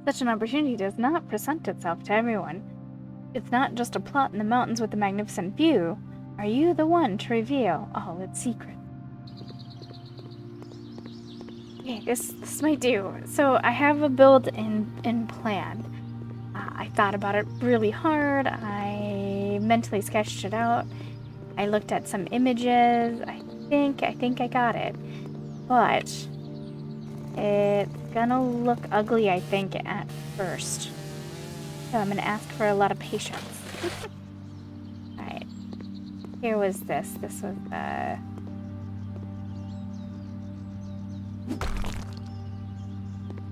Such an opportunity does not present itself to everyone. It's not just a plot in the mountains with a magnificent view. Are you the one to reveal all its secrets? Okay, this might do. So I have a build in plan. I thought about it really hard. I mentally sketched it out. I looked at some images. I think I got it. But it's gonna look ugly, I think, at first. So I'm gonna ask for a lot of patience. Alright. Here was this. This was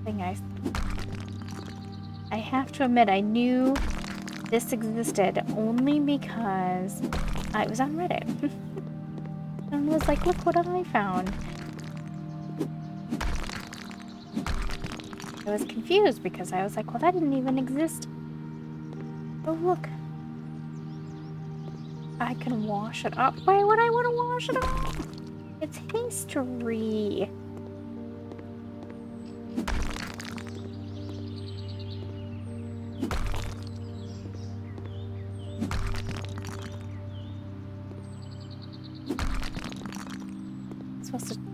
thing I have to admit, I knew this existed only because it was on Reddit. And was like, look what I found. I was confused because I was like, well, that didn't even exist. Oh, look. I can wash it up. Why would I want to wash it up? It's history.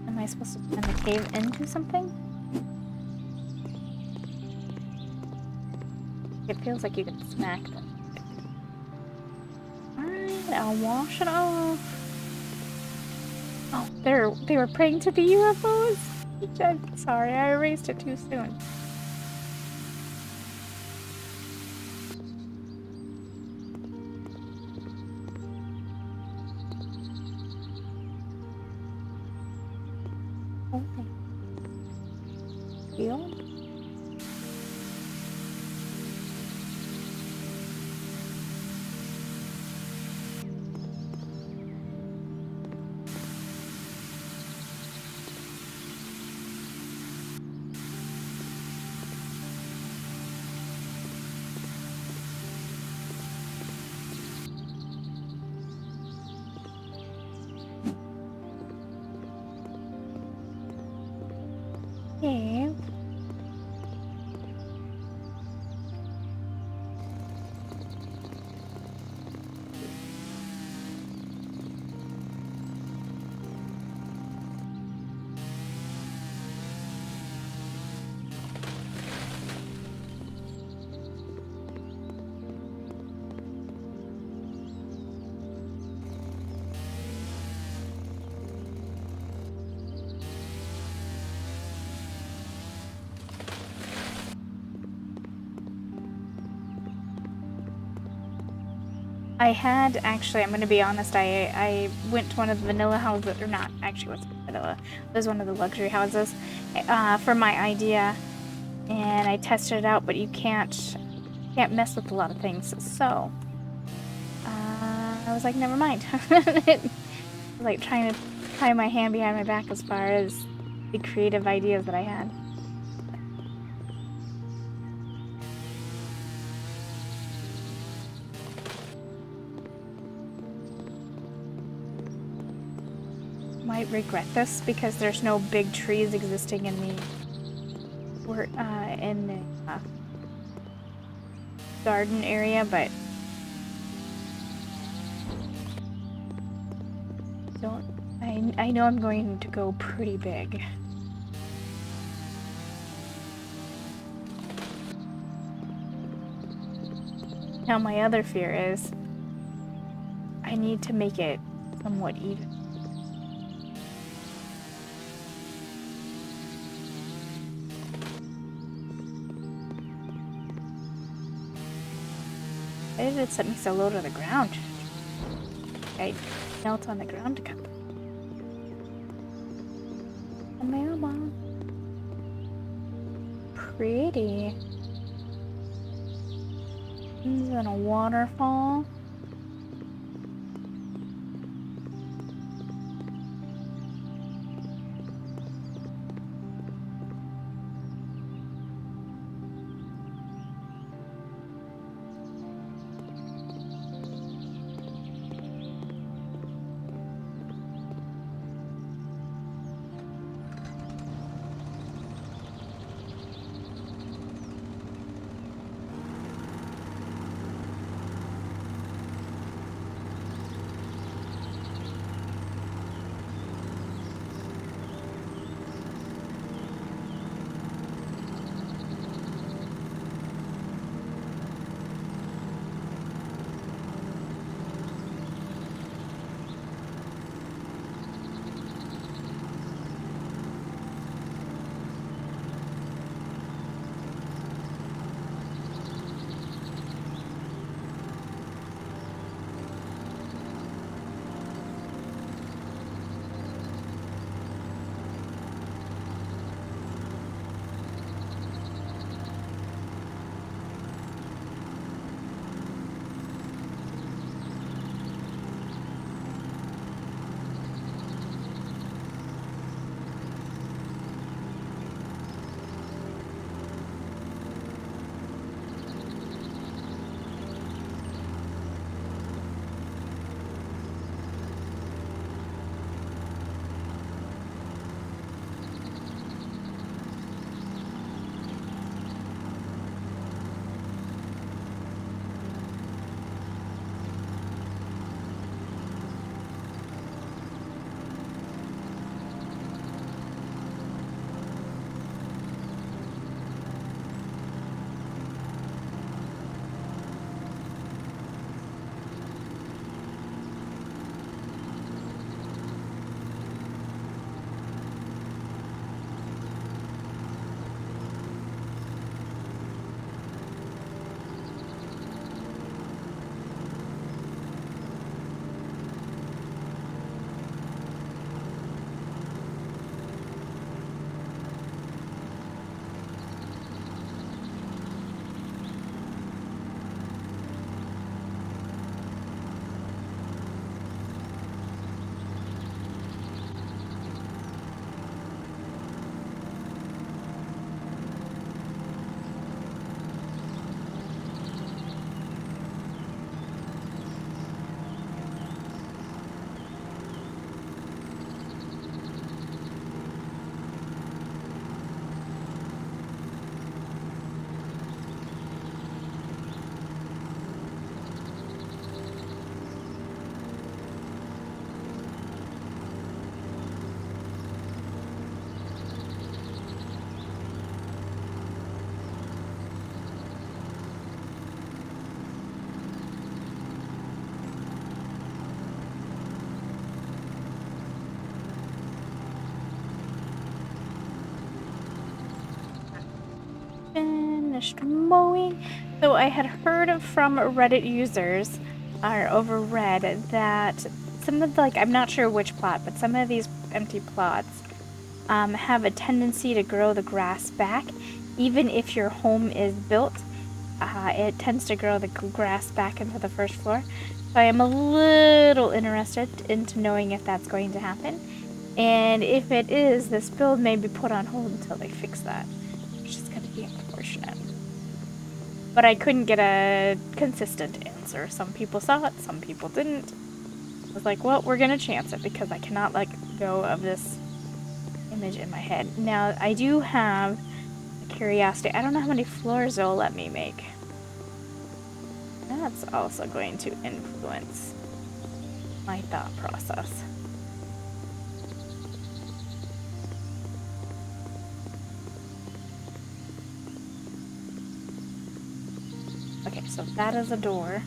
Am I supposed to turn the cave into something? It feels like you can smack them. Alright, I'll wash it off. Oh, they were praying to the UFOs? I'm sorry, I erased it too soon. Okay. Feel? Okay. I had, actually, I'm gonna be honest, I went to one of the vanilla houses, or not, actually it wasn't vanilla, it was one of the luxury houses, for my idea, and I tested it out, but you can't mess with a lot of things, so, I was like, never mind. Like, trying to tie my hand behind my back as far as the creative ideas that I had. Might regret this because there's no big trees existing in the garden area, but I know I'm going to go pretty big. Now my other fear is I need to make it somewhat even. Why did it set me so low to the ground? I knelt on the ground to cut them. Pretty. This is in a waterfall. finished mowing. So I had heard from Reddit users, or overread, that some of the, like, I'm not sure which plot, but some of these empty plots have a tendency to grow the grass back. Even if your home is built, it tends to grow the grass back into the first floor. So I am a little interested into knowing if that's going to happen. And if it is, this build may be put on hold until they fix that, which is going to be unfortunate. But I couldn't get a consistent answer. Some people saw it, some people didn't. I was like, well, we're going to chance it because I cannot let go of this image in my head. Now, I do have a curiosity. I don't know how many floors they'll let me make. That's also going to influence my thought process. Okay, so that is a door.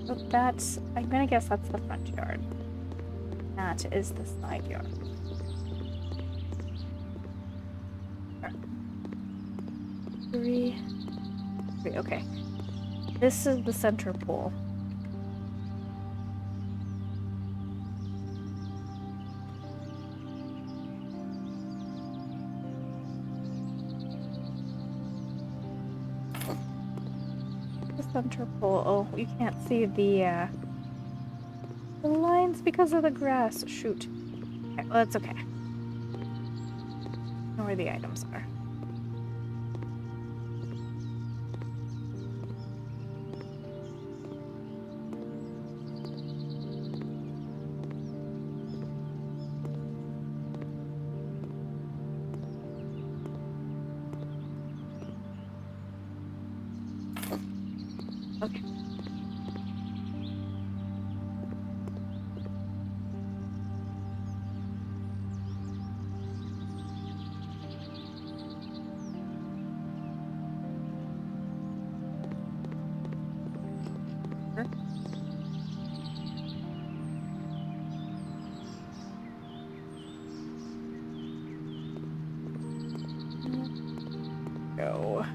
So that's, I'm gonna guess that's the front yard. That is the side yard. Three, okay. This is the center pole. Center pole. Oh, you can't see the lines because of the grass. Shoot. Okay, well, that's okay. Know where the items are. Okay. Go.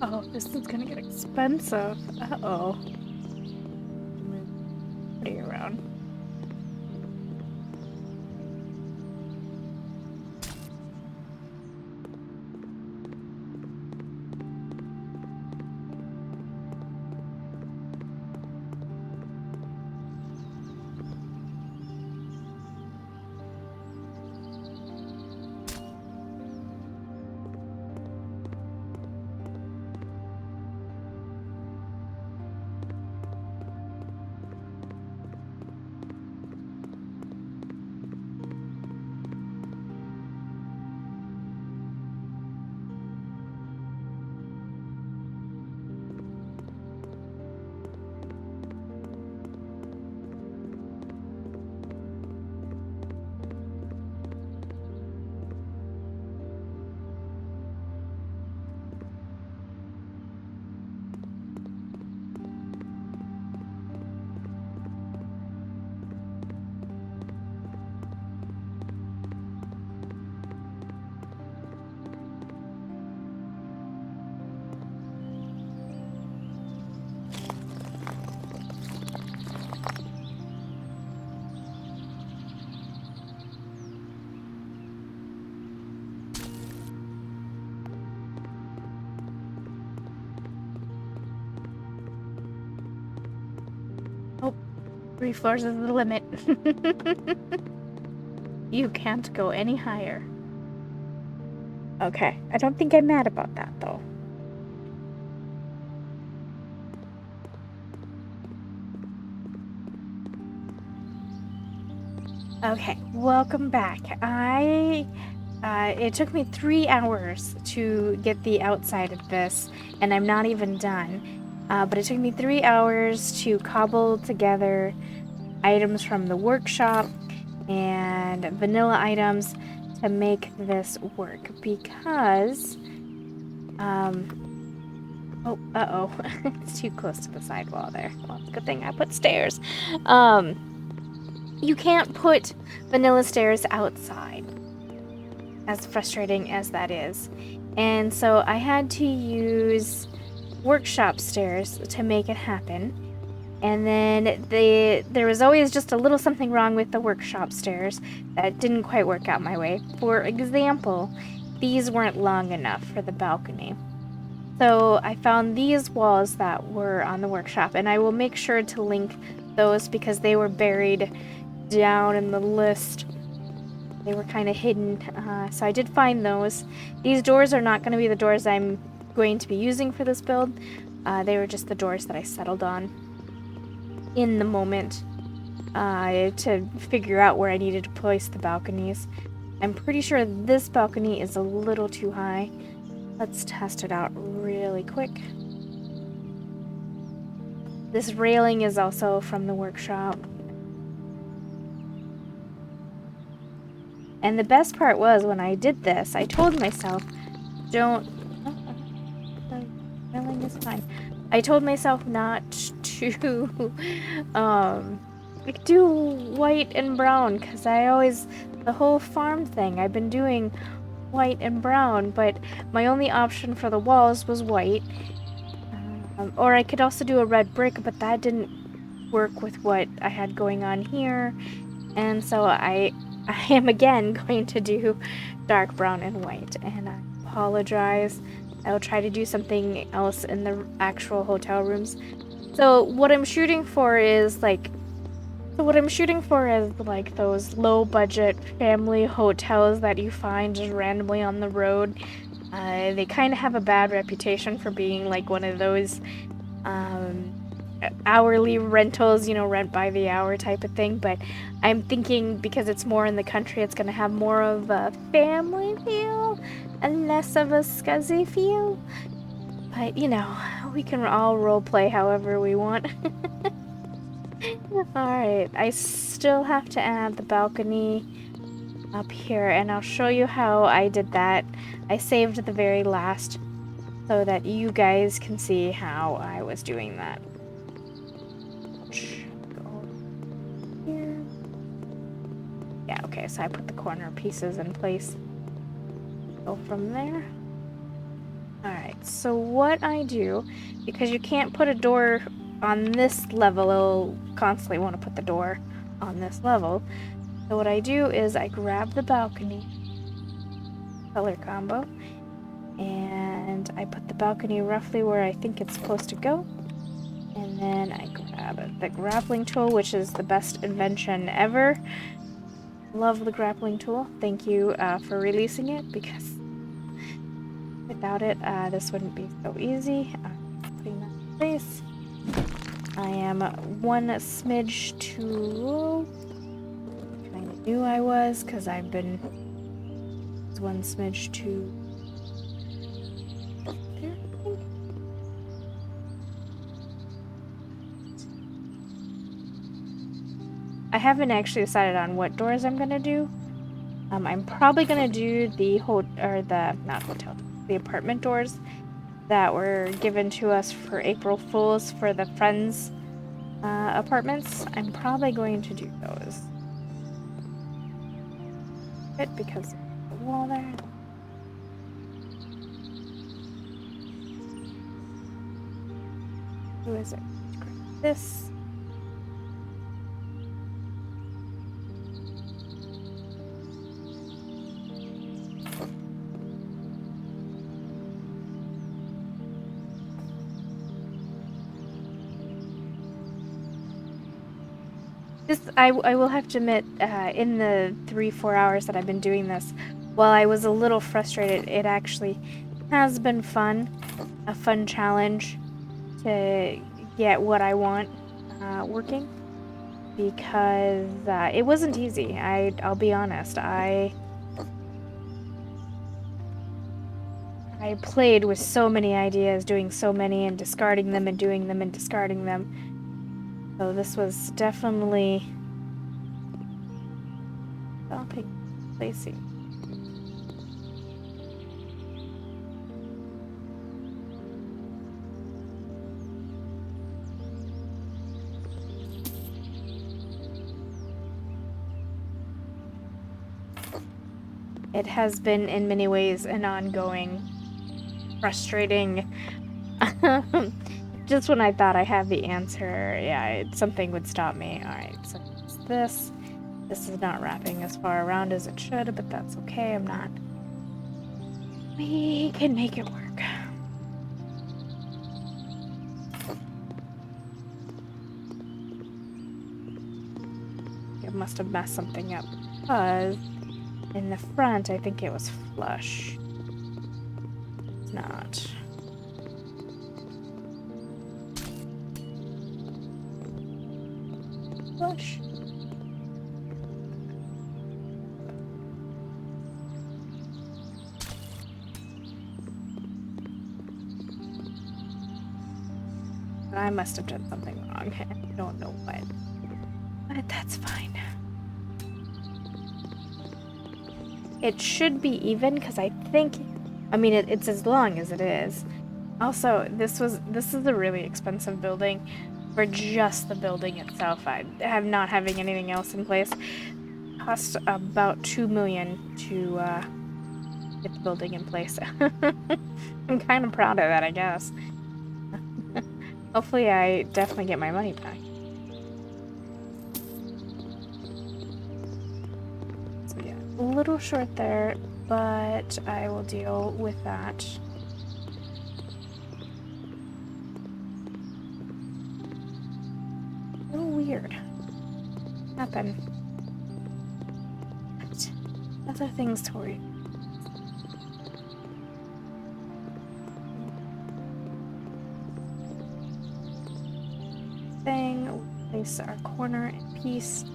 Oh, this is gonna get expensive. Uh-oh. Put it around. 3 floors is the limit. You can't go any higher. Okay, I don't think I'm mad about that, though. Okay, welcome back. It took me 3 hours to get the outside of this, and I'm not even done. But it took me 3 hours to cobble together items from the workshop and vanilla items to make this work because, oh, uh-oh, it's too close to the sidewall there. Well, it's a good thing I put stairs. You can't put vanilla stairs outside, as frustrating as that is. And so I had to use workshop stairs to make it happen. And then there was always just a little something wrong with the workshop stairs that didn't quite work out my way. For example, these weren't long enough for the balcony. So I found these walls that were on the workshop, and I will make sure to link those because they were buried down in the list. They were kind of hidden, so I did find those. These doors are not going to be the doors I'm going to be using for this build. They were just the doors that I settled on in the moment to figure out where I needed to place the balconies. I'm pretty sure this balcony is a little too high. Let's test it out really quick. This railing is also from the workshop. And the best part was when I did this, I told myself, the railing is fine. I told myself not to do white and brown because the whole farm thing, I've been doing white and brown, but my only option for the walls was white. Or I could also do a red brick, but that didn't work with what I had going on here. And so I am again going to do dark brown and white, and I apologize. I'll try to do something else in the actual hotel rooms. So what I'm shooting for is like those low budget family hotels that you find just randomly on the road. They kind of have a bad reputation for being like one of those hourly rentals, rent by the hour type of thing. But I'm thinking because it's more in the country, it's going to have more of a family feel and less of a scuzzy feel. But, we can all role play however we want. Alright, I still have to add the balcony up here, and I'll show you how I did that. I saved the very last so that you guys can see how I was doing that. Go here. Yeah, okay, so I put the corner pieces in place. Go from there. Alright, so what I do, because you can't put a door on this level, it'll constantly want to put the door on this level. So what I do is I grab the balcony color combo, and I put the balcony roughly where I think it's supposed to go. And then I grab the grappling tool, which is the best invention ever. Love the grappling tool. Thank you for releasing it, because without it, this wouldn't be so easy. Putting that in place. I am one smidge too low. Kind of knew I was, because I've been one smidge too. There. I haven't actually decided on what doors I'm gonna do. I'm probably gonna do the apartment doors that were given to us for April Fools for the Friends apartments. I'm probably going to do those. Because of the wall there. Who is it? This. I will have to admit, in the 3-4 hours that I've been doing this, while I was a little frustrated, it actually has been fun. A fun challenge to get what I want working. Because it wasn't easy. I'll be honest. I played with so many ideas, doing so many and discarding them and doing them and discarding them. So this was definitely stopping, placing. It has been in many ways an ongoing, frustrating. Just when I thought I had the answer, yeah, something would stop me. Alright, so it's this. This is not wrapping as far around as it should, but that's okay. I'm not. We can make it work. It must have messed something up because in the front, I think it was flush. It's not. Flush. I must have done something wrong. I don't know what. But that's fine. It should be even because I think, I mean, it's as long as it is. Also, this is a really expensive building for just the building itself. I have not having anything else in place. Cost about $2 million to get the building in place. I'm kind of proud of that, I guess. Hopefully, I definitely get my money back. A little short there, but I will deal with that. A little weird. Happen. But other things to worry. Thing. Place our corner in peace.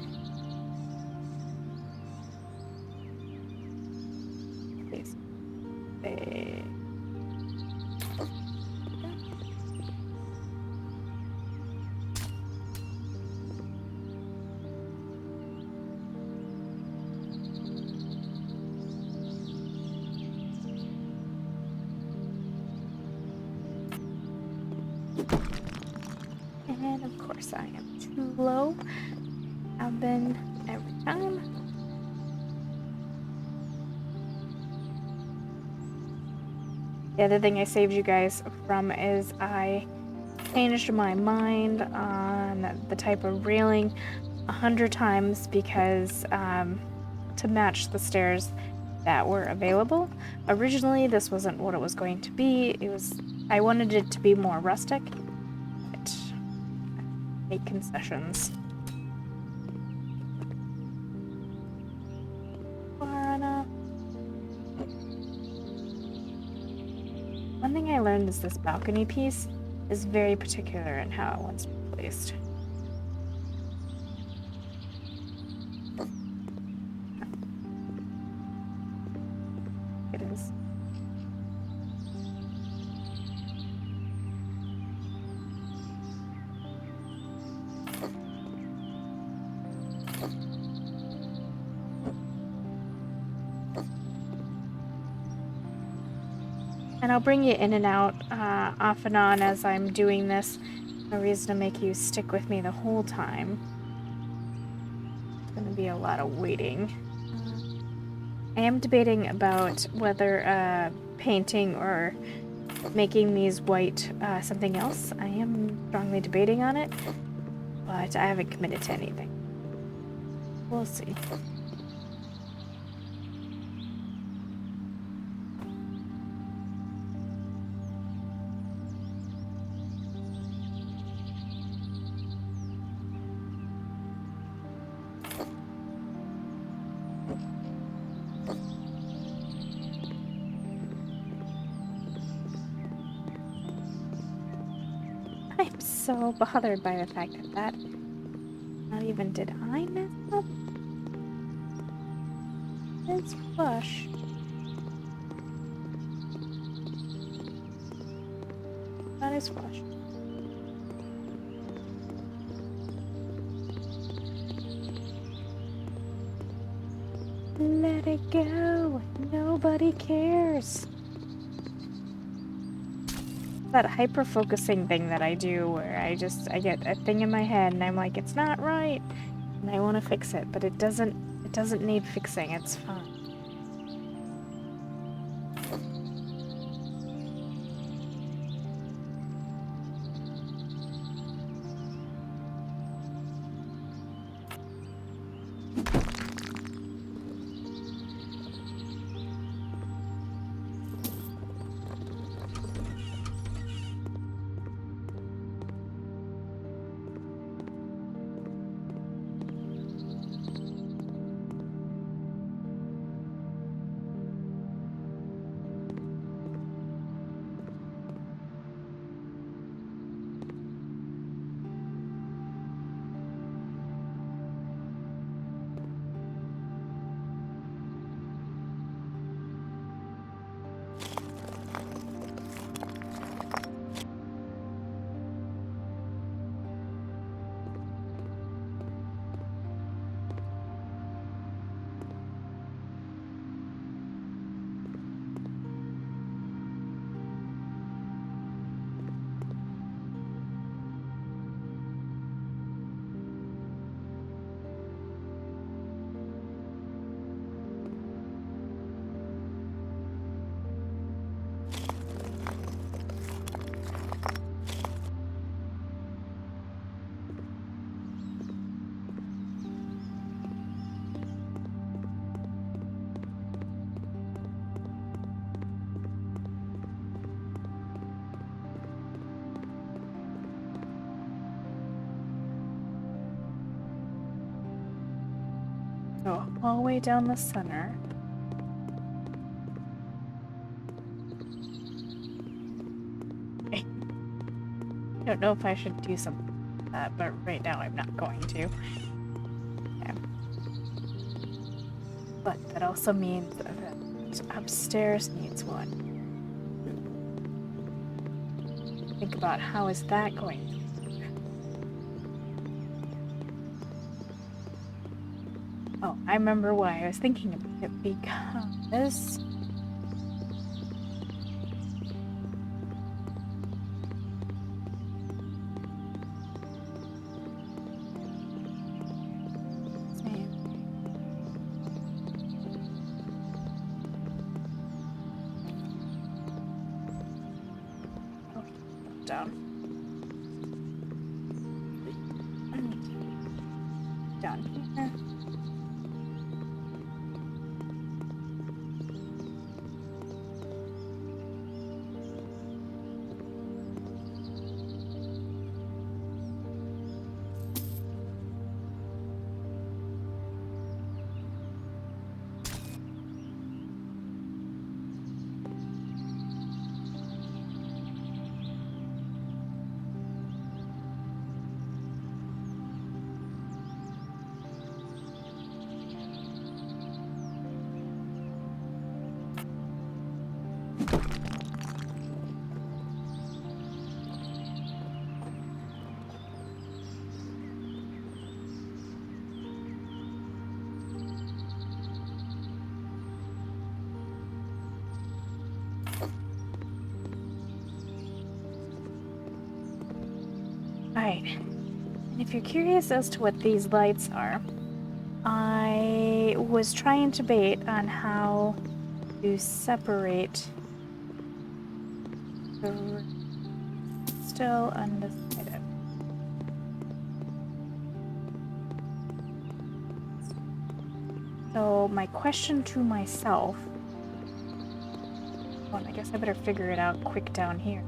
And of course I am too low. I've been every time. The other thing I saved you guys from is I changed my mind on the type of railing 100 times because to match the stairs that were available. Originally, this wasn't what it was going to be. I wanted it to be more rustic. But I made concessions. One thing I learned is this balcony piece is very particular in how it wants to be placed. It is. And I'll bring you in and out off and on as I'm doing this. No reason to make you stick with me the whole time. It's going to be a lot of waiting. I am debating about whether painting or making these white something else. I am strongly debating on it, but I haven't committed to anything. We'll see. so bothered by the fact that not even did I mess up? It's flush. That is flush. Let it go. Nobody cares. That hyper focusing thing that I do where I get a thing in my head and I'm like, it's not right, and I want to fix it, but it doesn't need fixing. It's fine. Go all the way down the center. I don't know if I should do something like that, but right now I'm not going to. Okay. But that also means that upstairs needs one. Think about how is that going to work? Oh, I remember why I was thinking about it, because down. Down here. Alright, and if you're curious as to what these lights are, I was trying to debate on how to separate the still undecided. So my question to myself, well, I guess I better figure it out quick down here.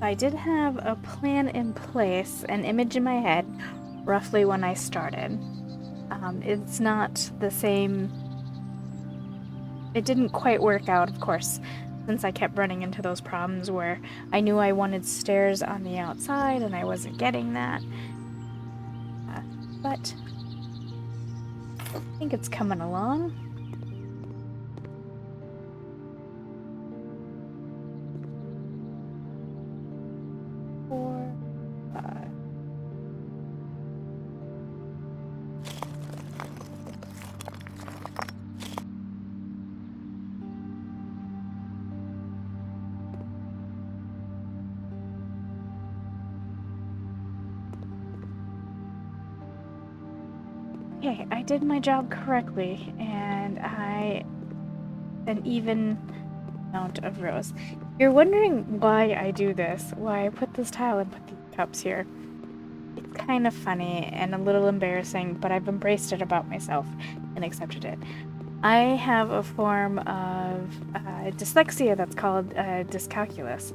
I did have a plan in place, an image in my head, roughly when I started. It's not the same. It didn't quite work out, of course, since I kept running into those problems where I knew I wanted stairs on the outside and I wasn't getting that. But I think it's coming along. Okay, I did my job correctly, and an even amount of rows. You're wondering why I do this, why I put this tile and put these cups here. It's kind of funny and a little embarrassing, but I've embraced it about myself and accepted it. I have a form of dyslexia that's called dyscalculus.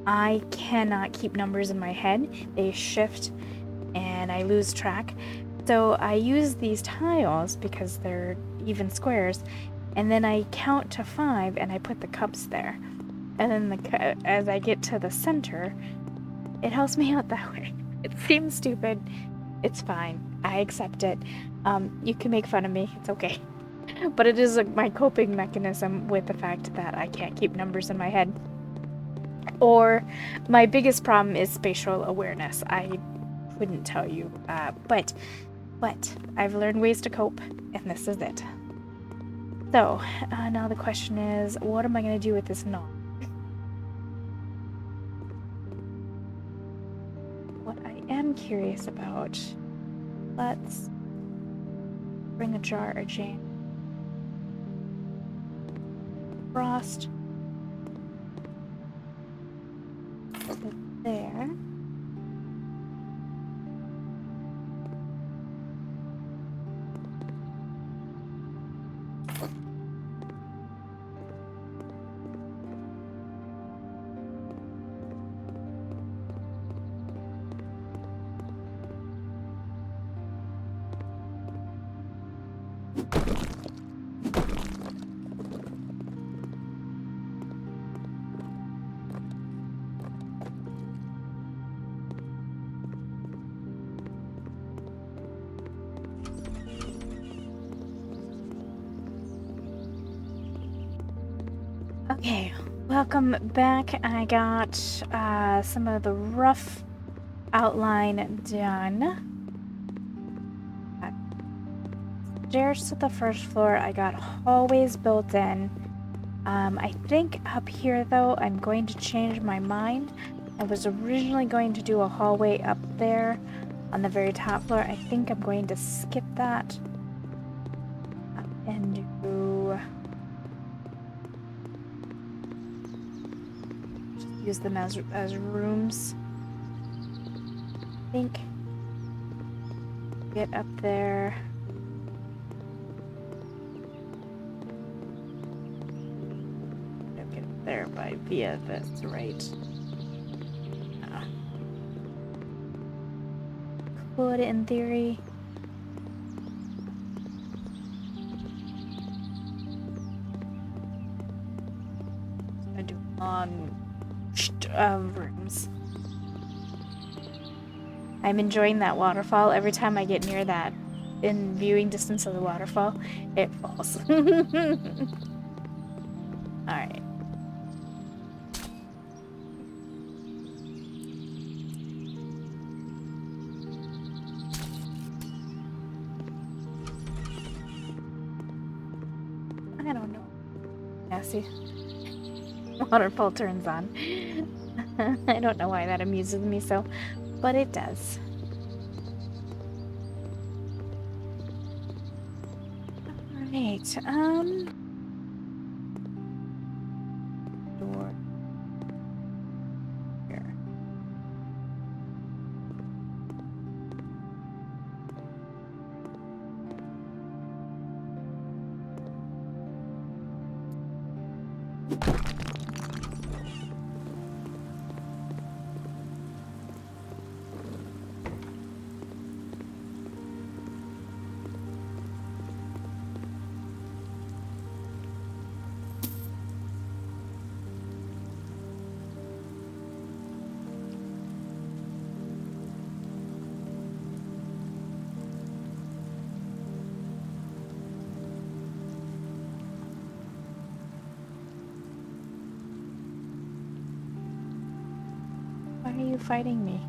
I cannot keep numbers in my head. They shift and I lose track. So I use these tiles because they're even squares, and then I count to 5 and I put the cups there. And then as I get to the center, it helps me out that way. It seems stupid. It's fine. I accept it. You can make fun of me. It's okay. But it is my coping mechanism with the fact that I can't keep numbers in my head. Or my biggest problem is spatial awareness. I couldn't tell you. But I've learned ways to cope, and this is it. So, now the question is, what am I going to do with this knot? What I am curious about, let's bring a jar of jam. Frost. Put it there. Okay, welcome back. I got some of the rough outline done. Stairs to the first floor. I got hallways built in. I think up here though, I'm going to change my mind. I was originally going to do a hallway up there on the very top floor. I think I'm going to skip that and do... use them as rooms. I think get up there. Don't get up there by via this, right? Could in theory. I do long rooms. I'm enjoying that waterfall. Every time I get near that, in viewing distance of the waterfall, it falls. Alright. I don't know. Yeah, see? Waterfall turns on. I don't know why that amuses me so, but it does. Alright, door here. Why are you fighting me?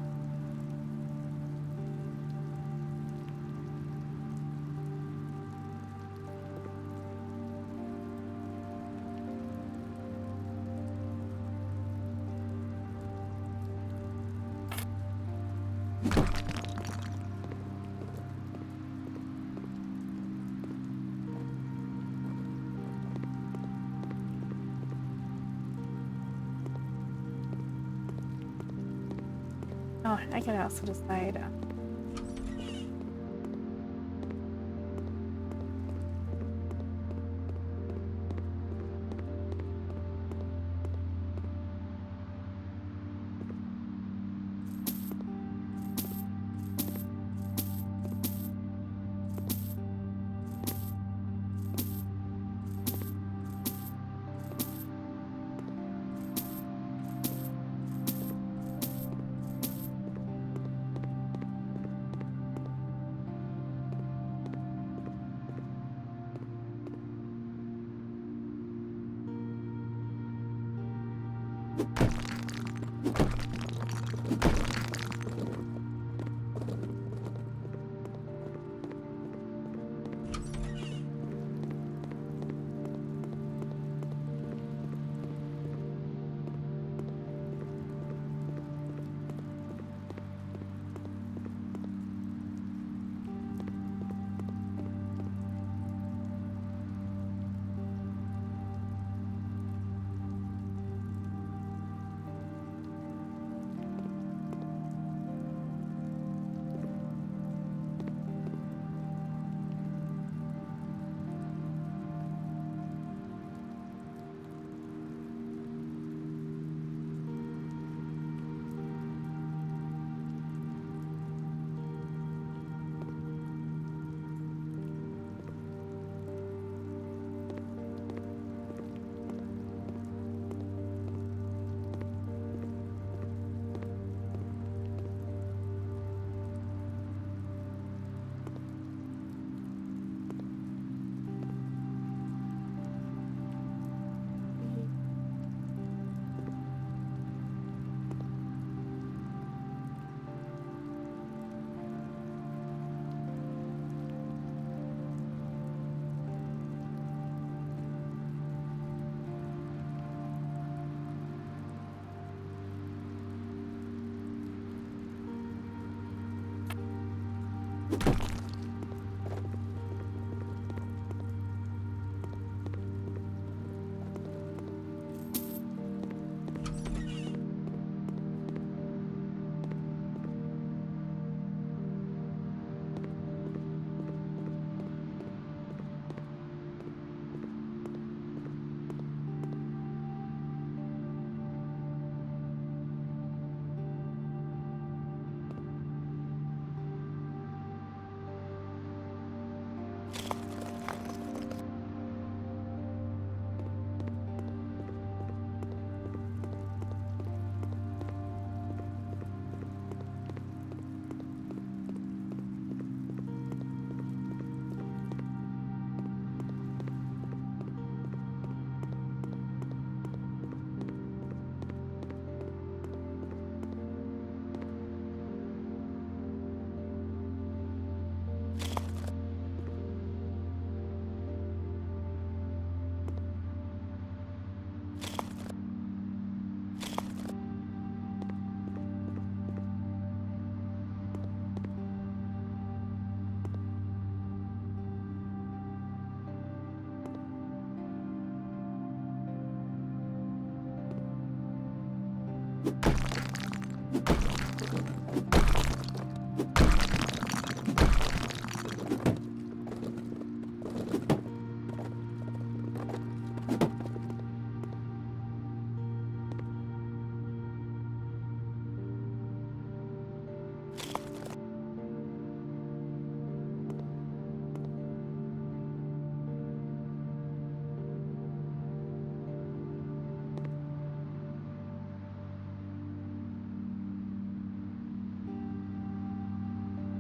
Oh, I could also decide.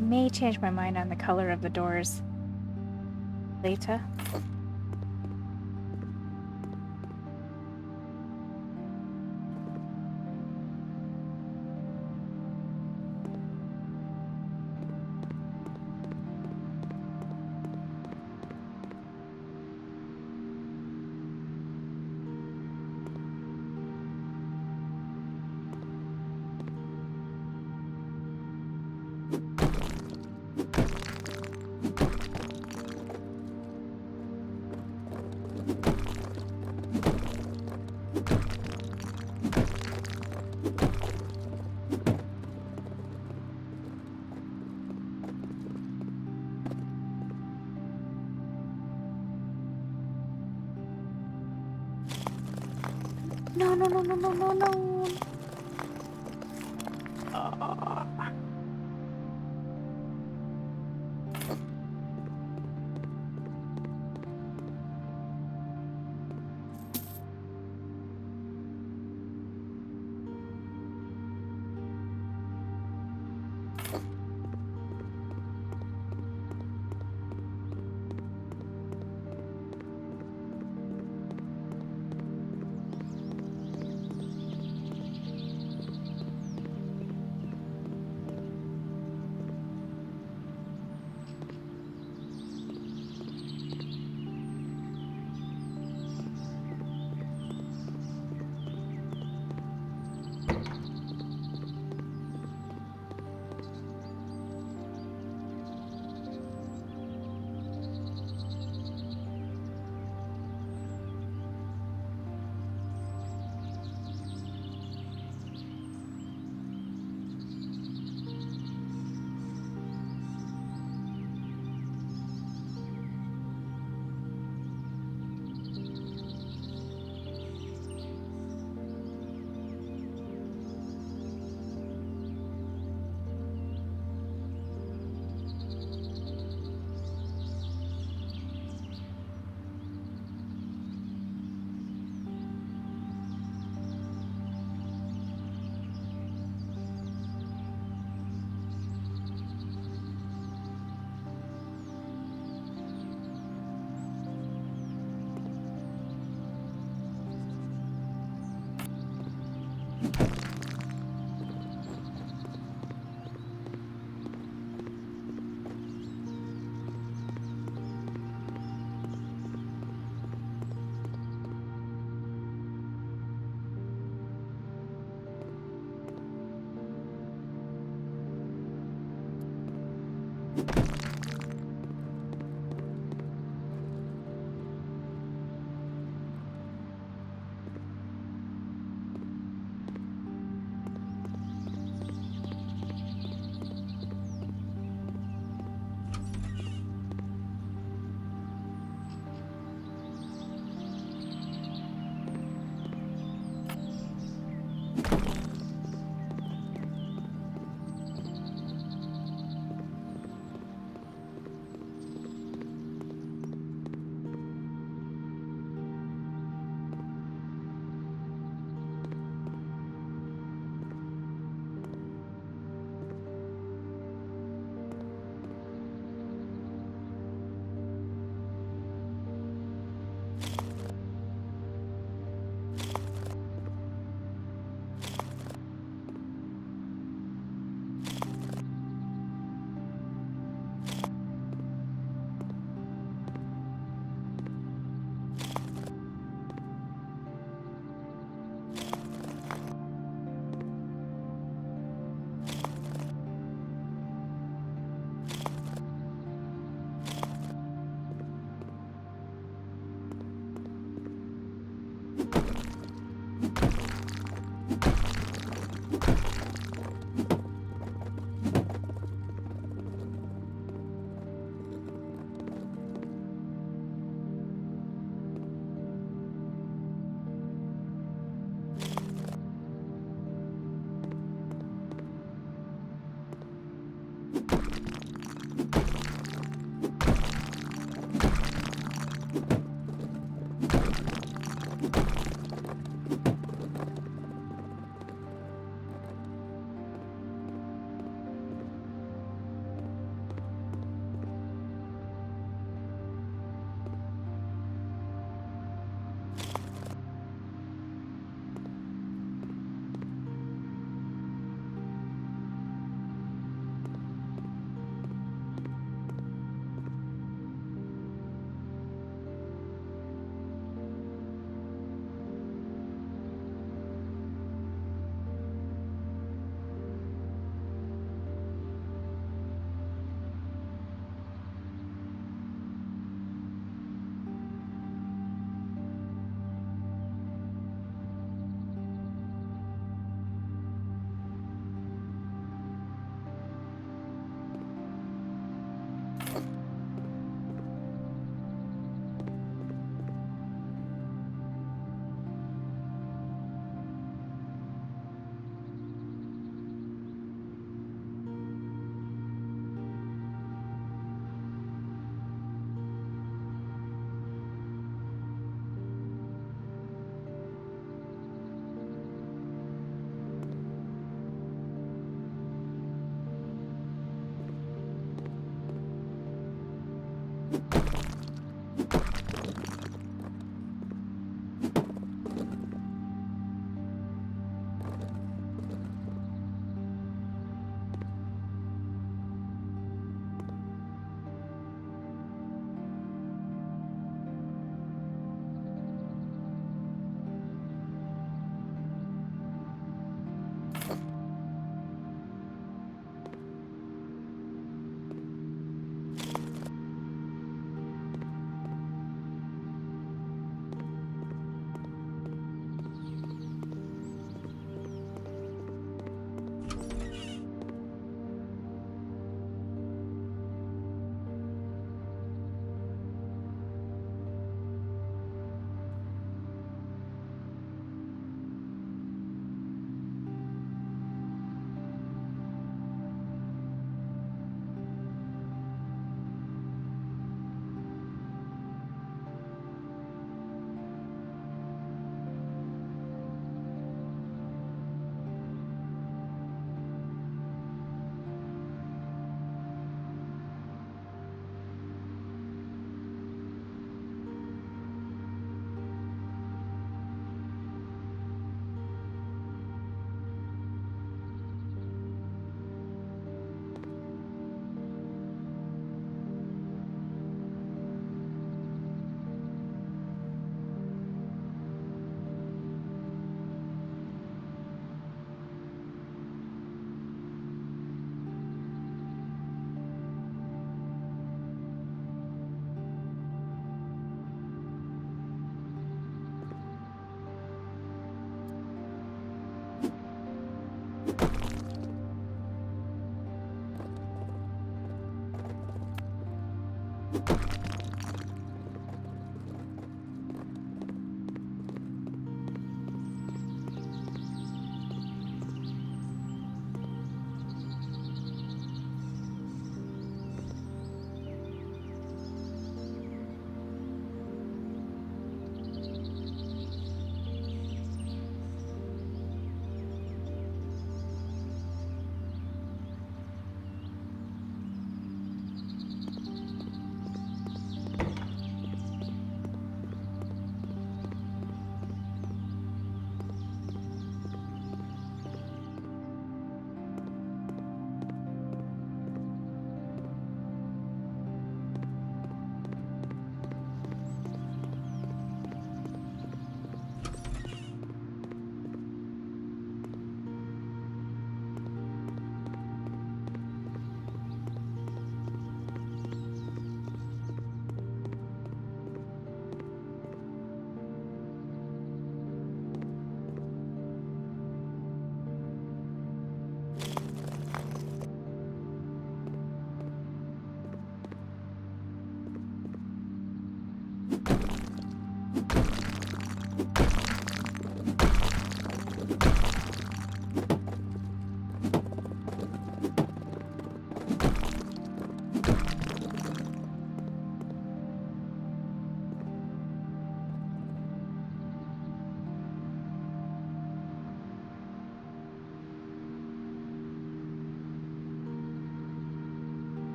May change my mind on the color of the doors later. no, no, no, no, no, no, no. Oh.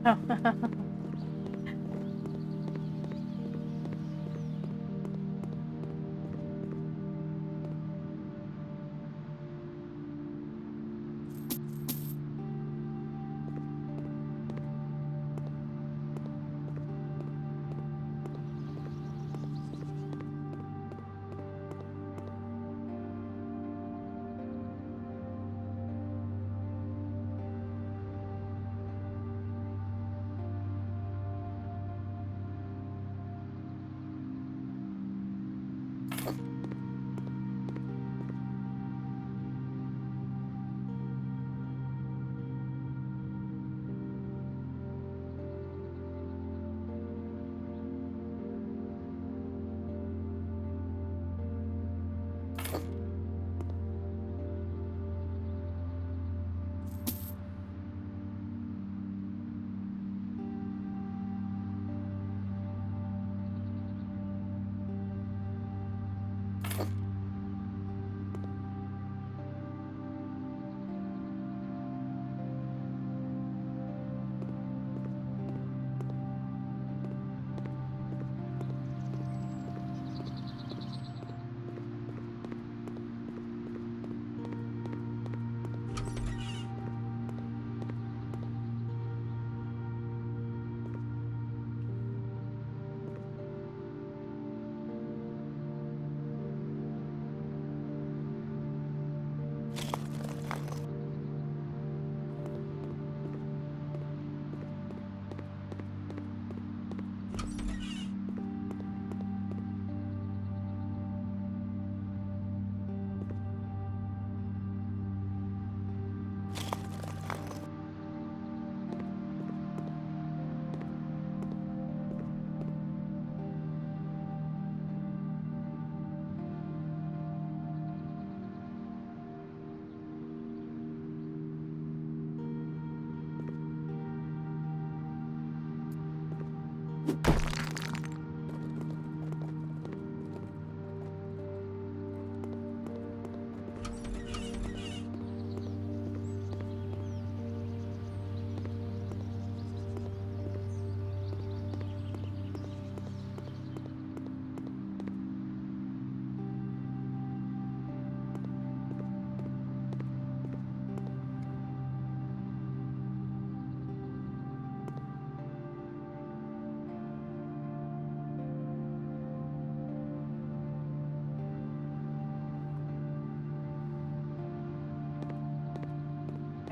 Oh.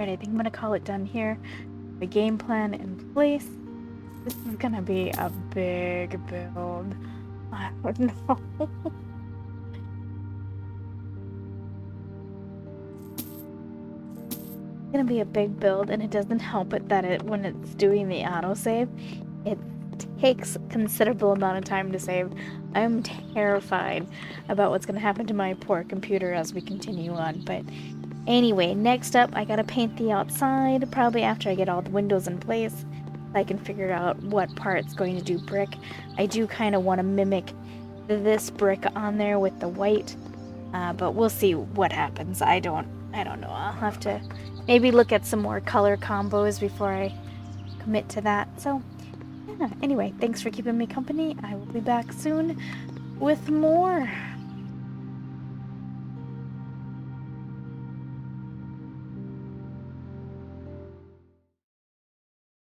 Alright, I think I'm gonna call it done here. The game plan in place. This is gonna be a big build. I don't know. It's gonna be a big build, and it doesn't help it that when it's doing the autosave, it takes a considerable amount of time to save. I'm terrified about what's gonna happen to my poor computer as we continue on, but anyway, next up, I gotta paint the outside, probably after I get all the windows in place. I can figure out what part's going to do brick. I do kind of want to mimic this brick on there with the white, but we'll see what happens. I don't know. I'll have to maybe look at some more color combos before I commit to that. So, yeah, anyway, thanks for keeping me company. I will be back soon with more.